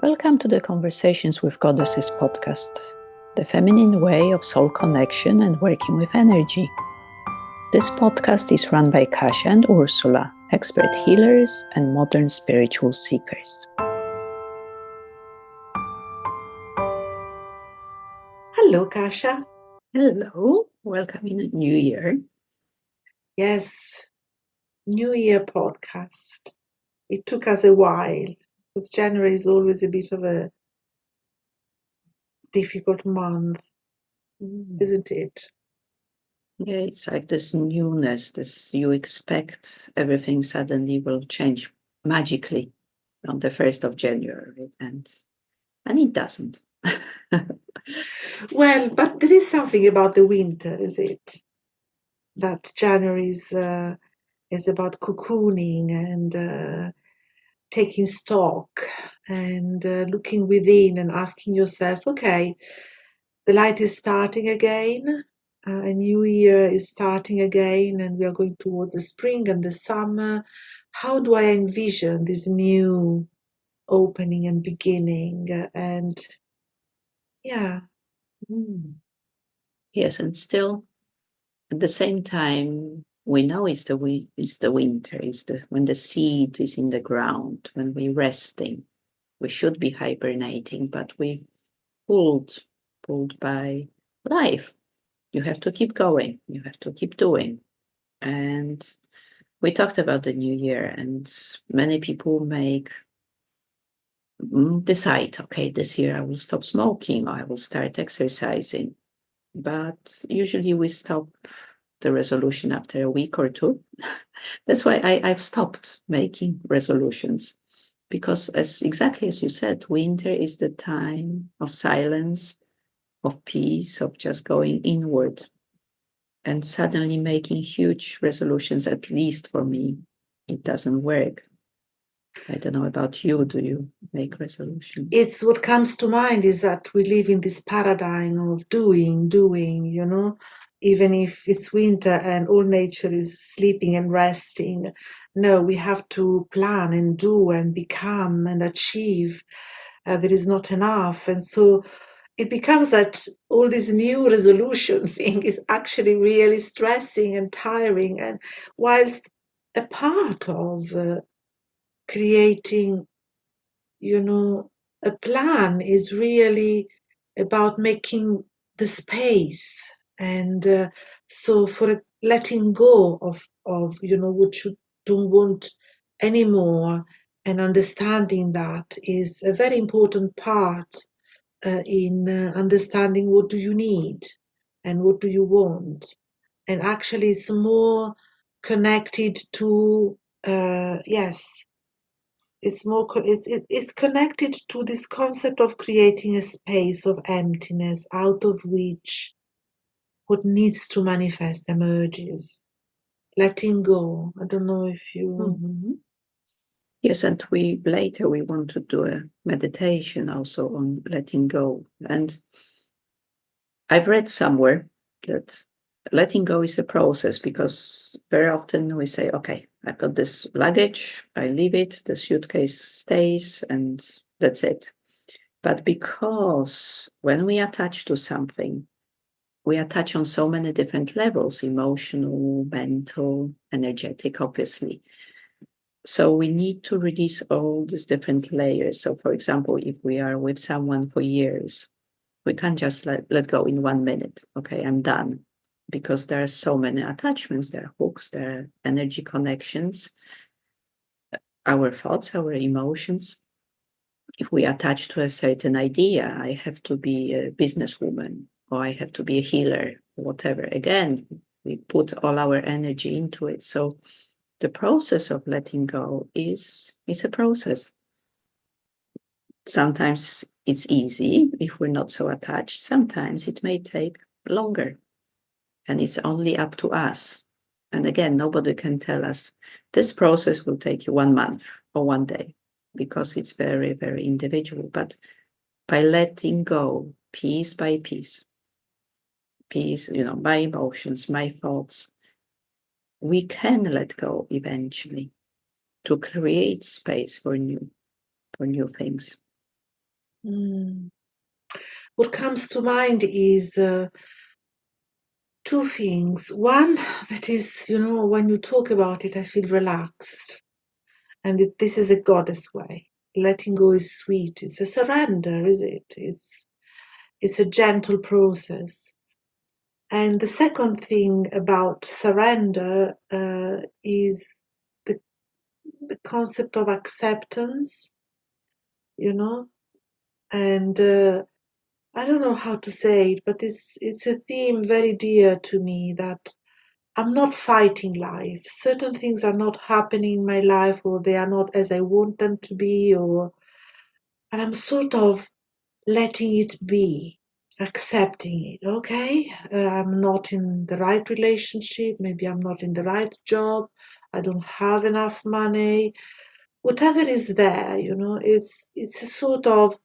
Welcome to the Conversations with Goddesses podcast, the feminine way of soul connection and working with energy. This podcast is run by Kasia and Ursula, expert healers and modern spiritual seekers. Hello, Kasia. Hello, welcome in a new year. Yes, New Year podcast. It took us a while because January is always a bit of a difficult month, isn't it? Yeah, it's like this newness, this you expect everything suddenly will change magically on the 1st of January, and it doesn't. Well, but there is something about the winter, is it? That January is about cocooning and taking stock and looking within and asking yourself, okay, the light is starting again. A new year is starting again, and we are going towards the spring and the summer. How do I envision this new opening and beginning? And yeah. Yes, and still at the same time, we know it's the winter, when the seed is in the ground, when we're resting. We should be hibernating, but we pulled by life. You have to keep going. You have to keep doing. And we talked about the new year, and many people decide, okay, this year I will stop smoking, or I will start exercising. But usually we stop the resolution after a week or two. That's why I've stopped making resolutions, because exactly as you said, winter is the time of silence, of peace, of just going inward. And suddenly making huge resolutions, at least for me, it doesn't work. I don't know about you. Do you make resolutions? It's what comes to mind is that we live in this paradigm of doing, even if it's winter and all nature is sleeping and resting. No, we have to plan and do and become and achieve. There is not enough. And so it becomes that all this new resolution thing is actually really stressing and tiring. And whilst a part of creating, a plan is really about making the space and so for letting go of what you don't want anymore, and understanding that is a very important part in understanding what do you need and what do you want. And actually it's more connected to yes, it's connected to this concept of creating a space of emptiness out of which what needs to manifest emerges. Letting go. I don't know if you. Yes, and later we want to do a meditation also on letting go. And I've read somewhere that letting go is a process, because very often we say, okay, I've got this luggage, I leave it, the suitcase stays, and that's it. But because when we attach to something, we attach on so many different levels: emotional, mental, energetic, obviously. So we need to release all these different layers. So, for example, if we are with someone for years, we can't just let go in 1 minute. Okay, I'm done. Because there are so many attachments, there are hooks, there are energy connections, our thoughts, our emotions. If we attach to a certain idea, I have to be a businesswoman, or I have to be a healer, whatever. Again, we put all our energy into it. So the process of letting go is a process. Sometimes it's easy if we're not so attached. Sometimes it may take longer, and it's only up to us. And again, nobody can tell us this process will take you 1 month or 1 day, because it's very, very individual. But by letting go piece by piece, my emotions, my thoughts, we can let go eventually to create space for new things. Mm. What comes to mind is two things. One, that is, when you talk about it, I feel relaxed. And this is a goddess way. Letting go is sweet. It's a surrender, is it? It's a gentle process. And the second thing about surrender is the concept of acceptance, you know, and I don't know how to say it, but it's a theme very dear to me, that I'm not fighting life. Certain things are not happening in my life, or they are not as I want them to be, and I'm sort of letting it be, accepting it. Okay, I'm not in the right relationship. Maybe I'm not in the right job. I don't have enough money. Whatever is there, it's a sort of,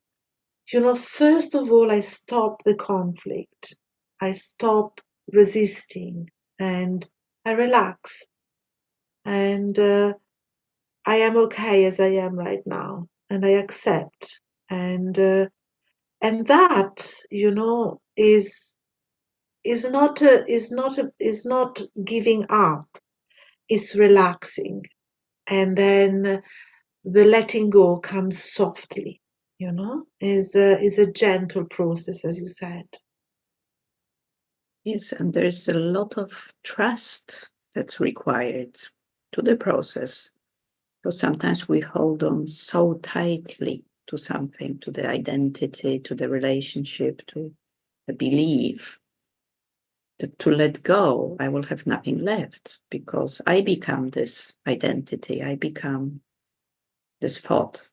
first of all, I stop the conflict. I stop resisting, and I relax, and I am okay as I am right now, and I accept, and that, is not giving up. It's relaxing, and then the letting go comes softly. Is a gentle process, as you said. Yes, and there's a lot of trust that's required to the process. Because sometimes we hold on so tightly to something, to the identity, to the relationship, to the belief, that to let go, I will have nothing left because I become this identity, I become this thought.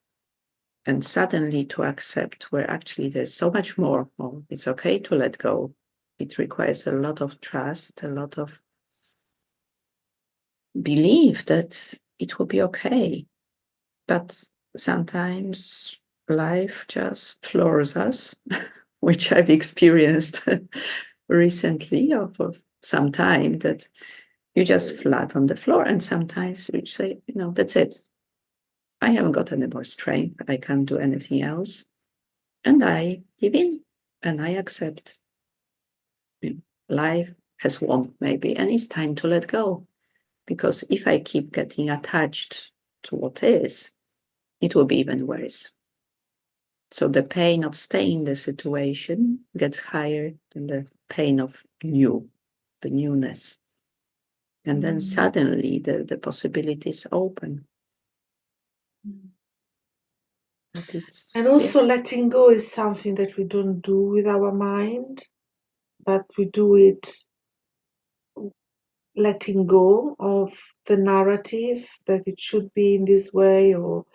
And suddenly to accept where actually there's so much more, or it's okay to let go. It requires a lot of trust, a lot of belief that it will be okay. But sometimes life just floors us, which I've experienced recently or for some time, that you just flat on the floor, and sometimes you say, that's it. I haven't got any more strength. I can't do anything else. And I give in and I accept. Life has won, maybe, and it's time to let go. Because if I keep getting attached to what is, it will be even worse. So the pain of staying in the situation gets higher than the pain of the newness. And then suddenly the possibilities open. But And it's, yeah. also, letting go is something that we don't do with our mind, but we do it letting go of the narrative that it should be in this way, or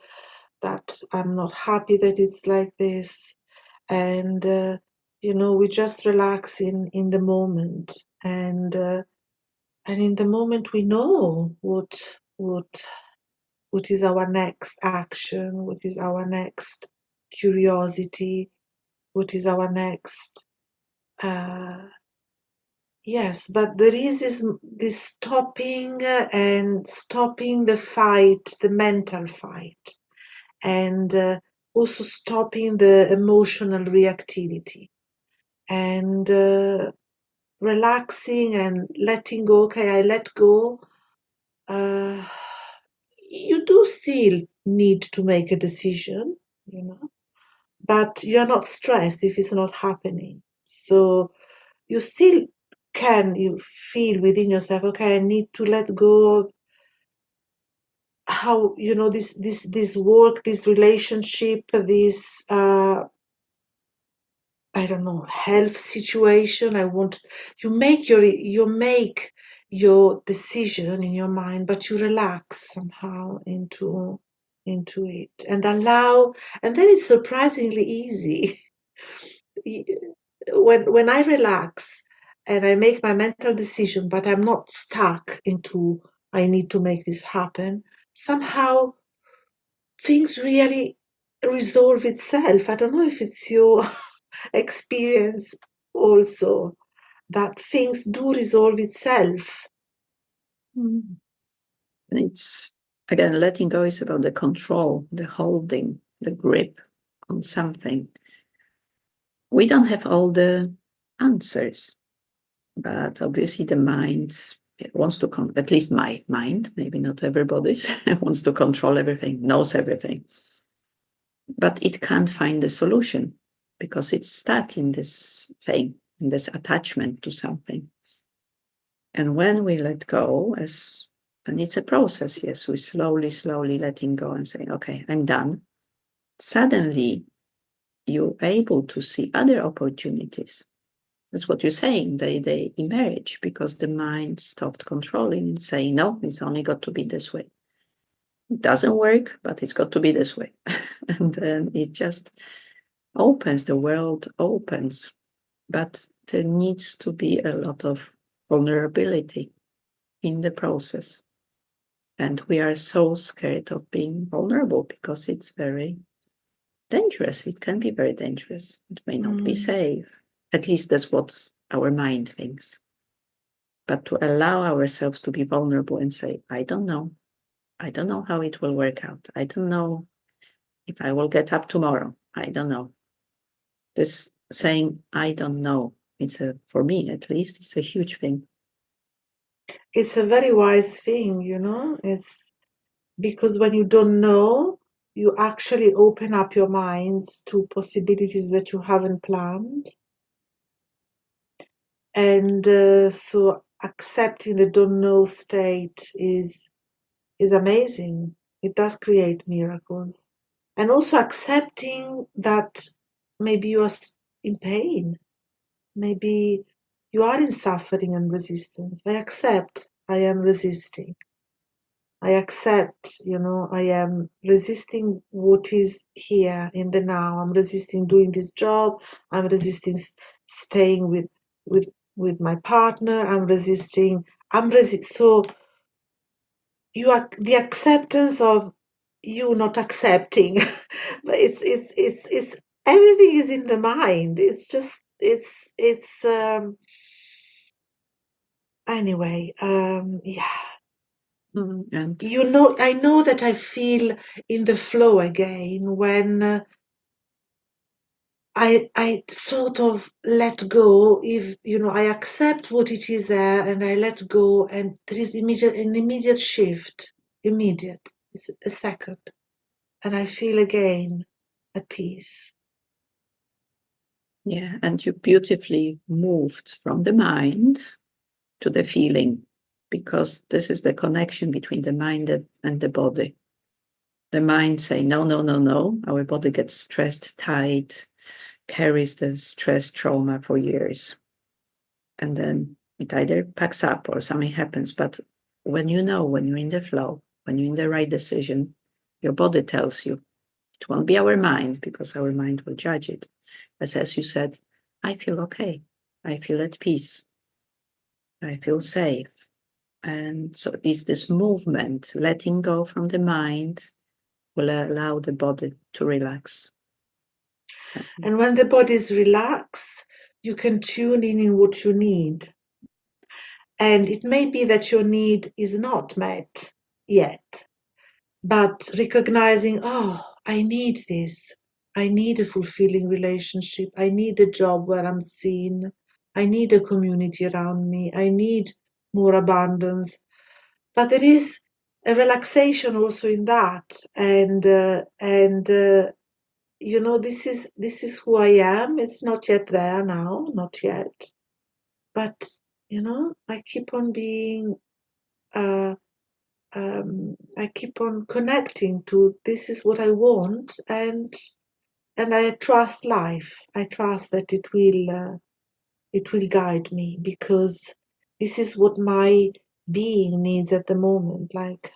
that I'm not happy that it's like this. And, we just relax in the moment. And in the moment, we know what is our next action, what is our next curiosity, what is our next. Yes, but there is this stopping, and stopping the fight, the mental fight, and also stopping the emotional reactivity, and relaxing and letting go. Okay, I let go. You do still need to make a decision, but you're not stressed if it's not happening. So you still you feel within yourself, okay, I need to let go of how, this work, this relationship, this I don't know, health situation. You make your decision in your mind, but you relax somehow into it, and allow, and then it's surprisingly easy. When I relax and I make my mental decision, but I'm not stuck into I need to make this happen, somehow things really resolve itself. I don't know if it's your experience also, that things do resolve itself. Mm. And it's, again, letting go is about the control, the holding, the grip on something. We don't have all the answers, but obviously the mind wants to, at least my mind, maybe not everybody's, wants to control everything, knows everything. But it can't find the solution because it's stuck in this thing, in this attachment to something. And when we let go, and it's a process, yes, we slowly letting go and saying, okay, I'm done. Suddenly, you're able to see other opportunities. That's what you're saying. They emerge because the mind stopped controlling and saying, no, it's only got to be this way. It doesn't work, but it's got to be this way. And then it just opens, the world opens. But there needs to be a lot of vulnerability in the process. And we are so scared of being vulnerable because it's very dangerous. It can be very dangerous. It may not be safe. At least that's what our mind thinks. But to allow ourselves to be vulnerable and say, I don't know. I don't know how it will work out. I don't know if I will get up tomorrow. I don't know. This saying, I don't know, for me at least, it's a huge thing. It's a very wise thing, it's because when you don't know, you actually open up your minds to possibilities that you haven't planned. And so accepting the don't know state is amazing. It does create miracles. And also accepting that maybe you are in pain. Maybe you are in suffering and resistance. I accept I am resisting. I accept, I am resisting what is here in the now. I'm resisting doing this job. I'm resisting staying with my partner. So you are the acceptance of you not accepting. But it's everything is in the mind. It's just it's anyway, yeah. And I know that I feel in the flow again when I sort of let go. If I accept what it is there and I let go, and there is an immediate shift. Immediate. It's a second, and I feel again at peace. yeah, and you beautifully moved from the mind to the feeling, because this is the connection between the mind and the body. The mind say no, no, no, no. Our body gets stressed, tight, carries the stress trauma for years. And then it either packs up or something happens. But when when you're in the flow, when you're in the right decision, your body tells you. It won't be our mind, because our mind will judge it. As you said, I feel okay. I feel at peace. I feel safe. And so it's this movement, letting go from the mind will allow the body to relax. And when the body is relaxed, you can tune in what you need. And it may be that your need is not met yet, but recognizing, oh, I need this. I need a fulfilling relationship. I need a job where I'm seen. I need a community around me. I need more abundance. But there is a relaxation also in that. This is who I am. It's not yet there now, not yet. But, I keep on being I keep on connecting to this is what I want, and I trust life. I trust that it will guide me, because this is what my being needs at the moment. Like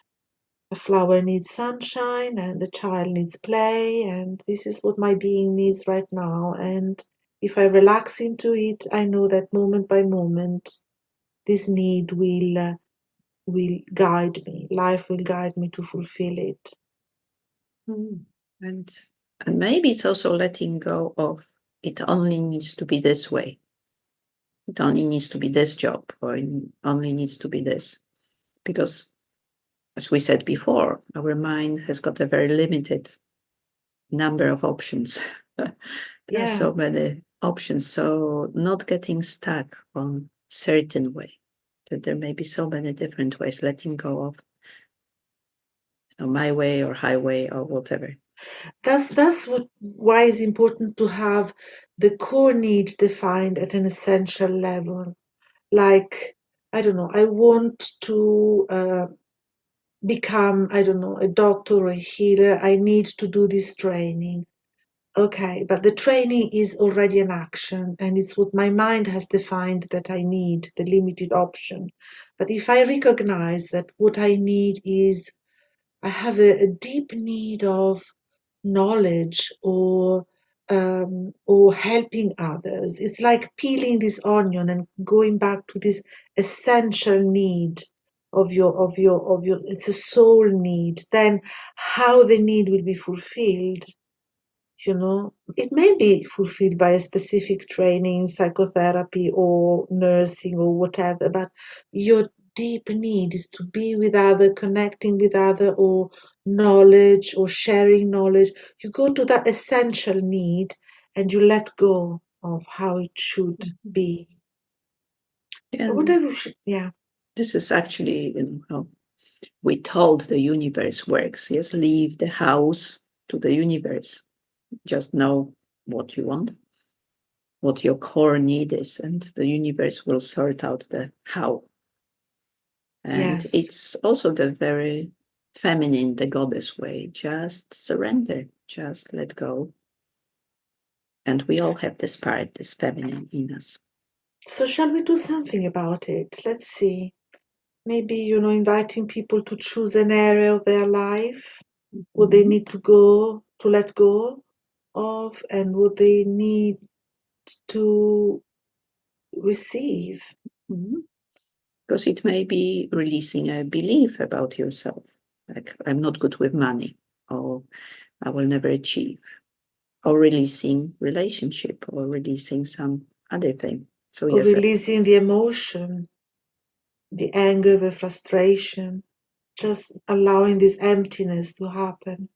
a flower needs sunshine and a child needs play, and this is what my being needs right now. And if I relax into it, I know that moment by moment, this need will guide me. Life will guide me to fulfill it. And maybe it's also letting go of it only needs to be this way. It only needs to be this job, or it only needs to be this. Because, as we said before, our mind has got a very limited number of options. There are so many options. So not getting stuck on certain way, that there may be so many different ways, letting go of my way or highway or whatever. That's why it's important to have the core need defined at an essential level. Like, I don't know, I want to become, I don't know, a doctor or a healer. I need to do this training. Okay, but the training is already an action, and it's what my mind has defined that I need, the limited option. But if I recognize that what I need is, I have a deep need of knowledge or helping others. It's like peeling this onion and going back to this essential need of your it's a soul need. Then how the need will be fulfilled, it may be fulfilled by a specific training, psychotherapy or nursing or whatever, but your deep need is to be with other, connecting with other, or knowledge or sharing knowledge. You go to that essential need and you let go of how it should be. Yeah, Whatever, yeah. this is actually, how we told the universe works. Yes, leave the house to the universe. Just know what you want, what your core need is, and the universe will sort out the how. And Yes. it's also the very feminine, the goddess way. Just surrender, just let go. And we all have this part, this feminine in us. So shall we do something about it? Let's see. Maybe, inviting people to choose an area of their life, what they need to let go of, and what they need to receive. Because it may be releasing a belief about yourself, like I'm not good with money, or I will never achieve, or releasing relationship, or releasing some other thing. So Or yes, releasing the emotion, the anger, the frustration, just allowing this emptiness to happen.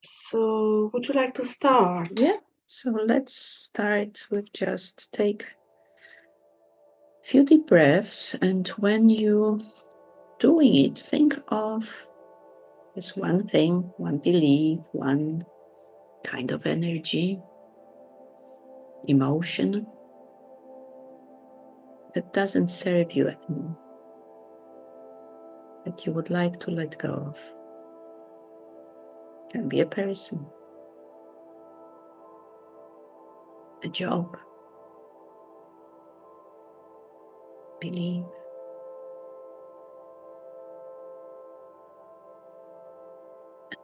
So, would you like to start? Yeah. So let's start with just take a few deep breaths, and when you doing it, think of this one thing, one belief, one kind of energy, emotion that doesn't serve you anymore, that you would like to let go of. Can be a person, a job, belief.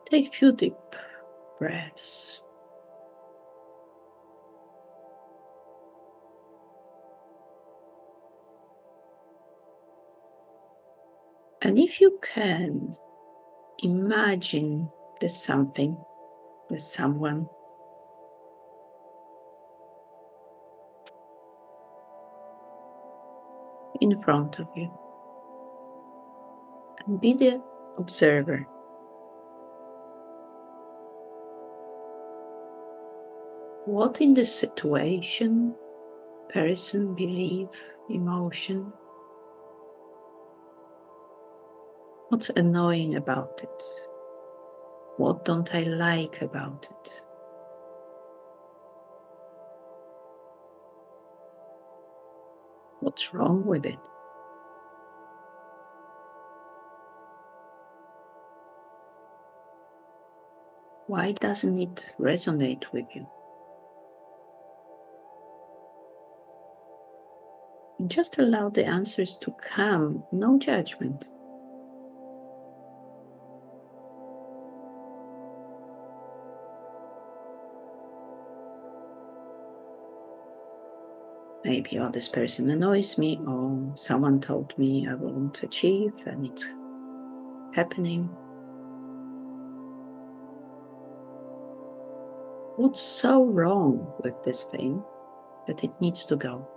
Take a few deep breaths. And if you can, imagine there's something, there's someone in front of you. And be the observer. What in the situation, person, belief, emotion, what's annoying about it? What don't I like about it? What's wrong with it? Why doesn't it resonate with you? Just allow the answers to come, no judgment. Maybe, oh, this person annoys me, or someone told me I won't achieve, and it's happening. What's so wrong with this thing that it needs to go?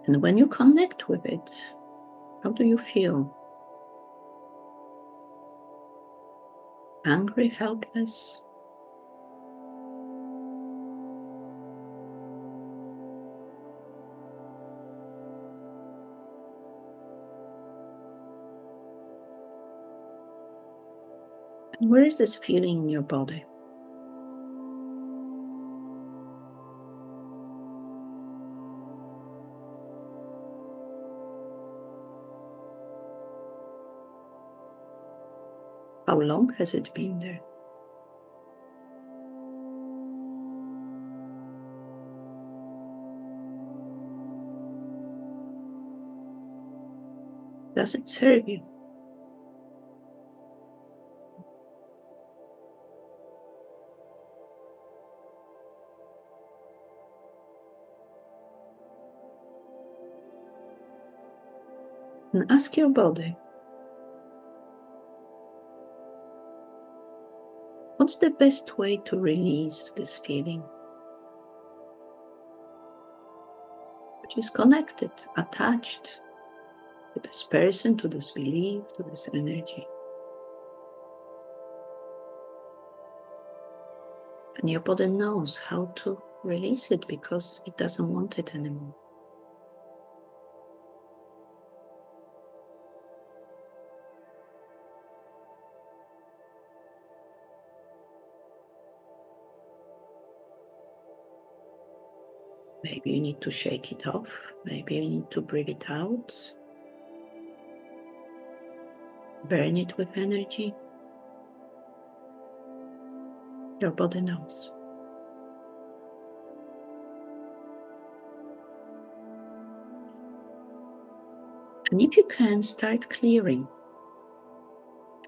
And when you connect with it, how do you feel? Angry, helpless? And where is this feeling in your body? How long has it been there? Does it serve you? And ask your body, what's the best way to release this feeling? Which is connected, attached to this person, to this belief, to this energy. And your body knows how to release it because it doesn't want it anymore. Maybe you need to shake it off. Maybe you need to breathe it out. Burn it with energy. Your body knows. And if you can, start clearing,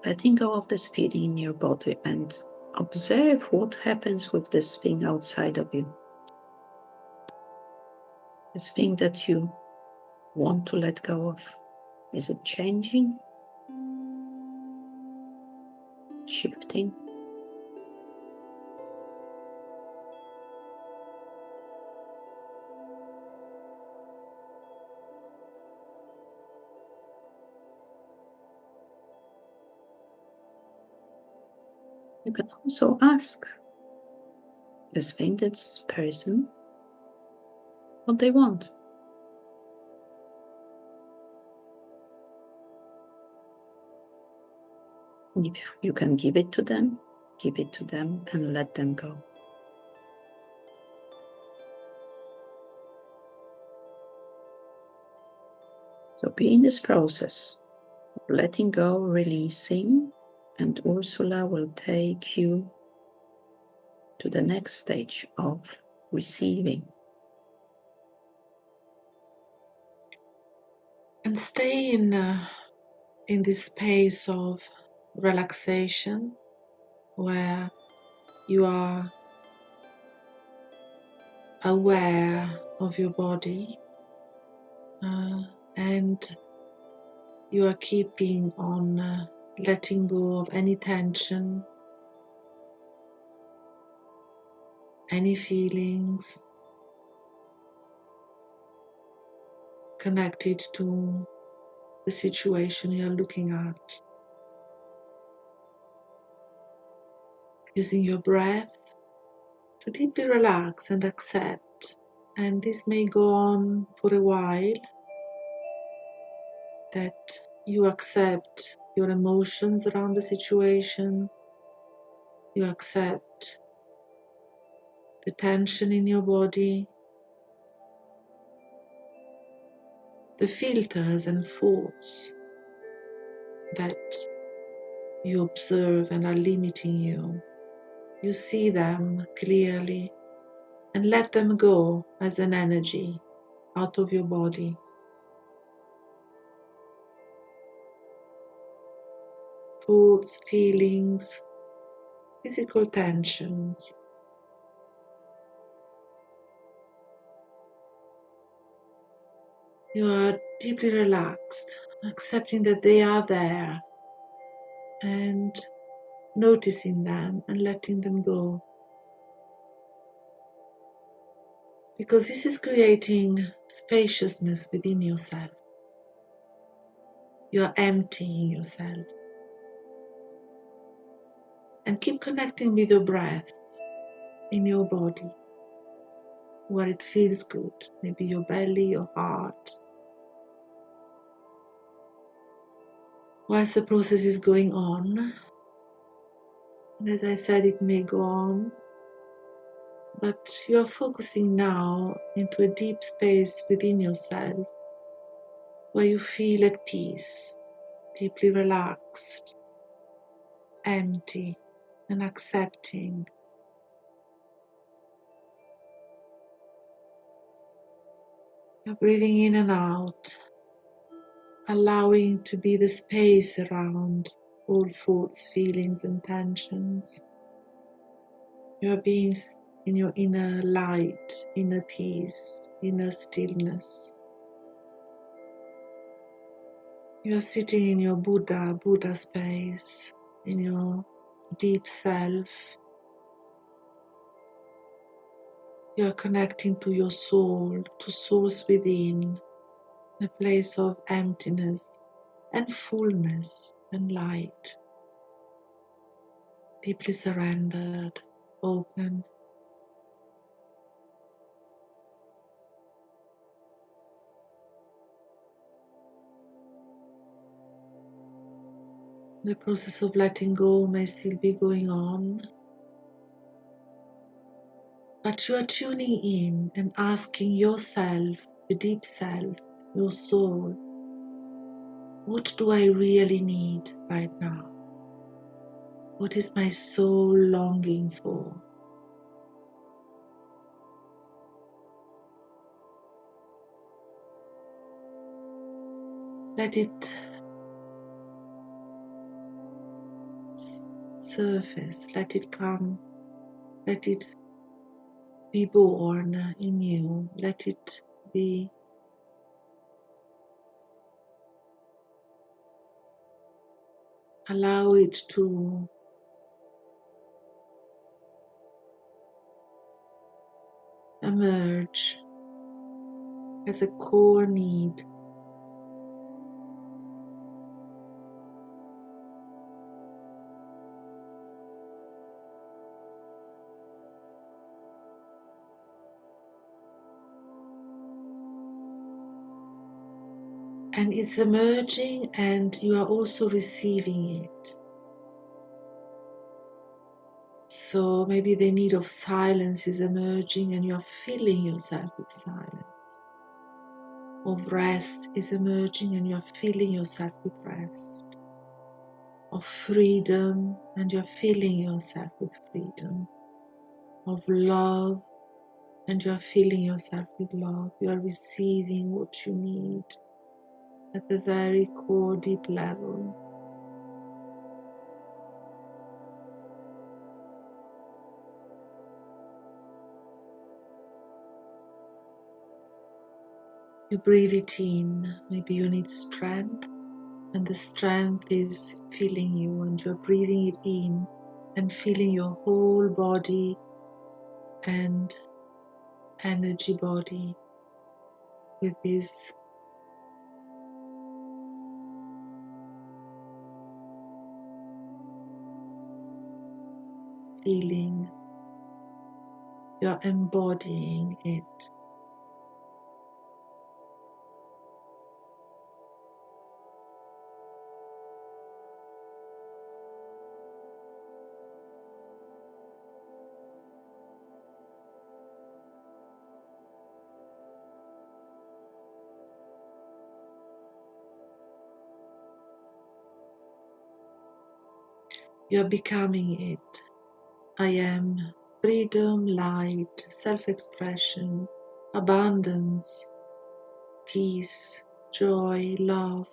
letting go of this feeling in your body and observe what happens with this thing outside of you. This thing that you want to let go of. Is it changing? Shifting? You can also ask this thing, this person, what they want. And if you can give it to them and let them go. So be in this process of letting go, releasing, and Ursula will take you to the next stage of receiving. And stay in this space of relaxation where you are aware of your body and you are keeping on letting go of any tension, any feelings connected to the situation you are looking at. Using your breath to deeply relax and accept. And this may go on for a while, that you accept your emotions around the situation, you accept the tension in your body, the filters and thoughts that you observe and are limiting you. You see them clearly and let them go as an energy out of your body. Thoughts, feelings, physical tensions. You are deeply relaxed, accepting that they are there and noticing them and letting them go. because this is creating spaciousness within yourself. You are emptying yourself. And keep connecting with your breath in your body, where it feels good, maybe your belly, your heart. Whilst the process is going on, and as I said, it may go on, but you are focusing now into a deep space within yourself where you feel at peace, deeply relaxed, empty, and accepting. You're breathing in and out, allowing to be the space around all thoughts, feelings, and tensions. You are being in your inner light, inner peace, inner stillness. You are sitting in your Buddha space, in your deep self. You are connecting to your soul, to source within, a place of emptiness and fullness and light. Deeply surrendered, open. The process of letting go may still be going on, but you are tuning in and asking yourself, the deep self, your soul, what do I really need right now? What is my soul longing for? Let it surface, let it come, let it be born in you, let it be allow it to emerge as a core need. And it's emerging and you are also receiving it. So maybe the need of silence is emerging and you're filling yourself with silence. Of rest is emerging and you're filling yourself with rest. Of freedom and you're filling yourself with freedom. Of love and you're filling yourself with love. You are receiving what you need at the very core deep level. You breathe it in. Maybe you need strength, and the strength is filling you, and you're breathing it in and filling your whole body and energy body with this feeling. You're embodying it. You're becoming it. I am freedom, light, self-expression, abundance, peace, joy, love.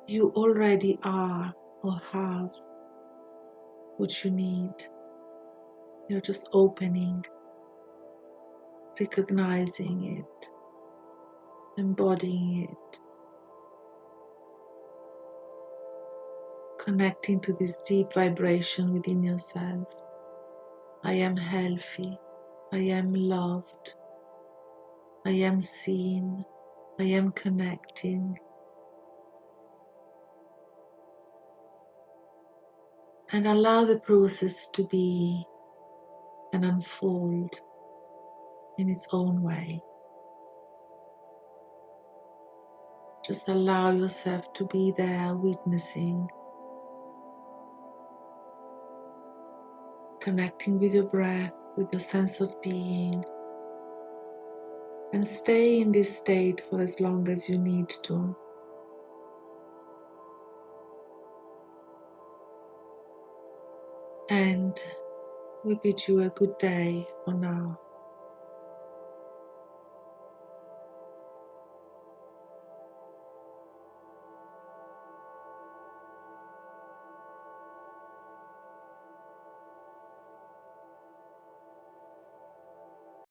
You already are or have what you need. You're just opening, recognizing it. embodying it, connecting to this deep vibration within yourself. I am healthy, I am loved, I am seen, I am connecting. And allow the process to be and unfold in its own way. Just allow yourself to be there, witnessing, connecting with your breath, with your sense of being, and stay in this state for as long as you need to. And we bid you a good day for now.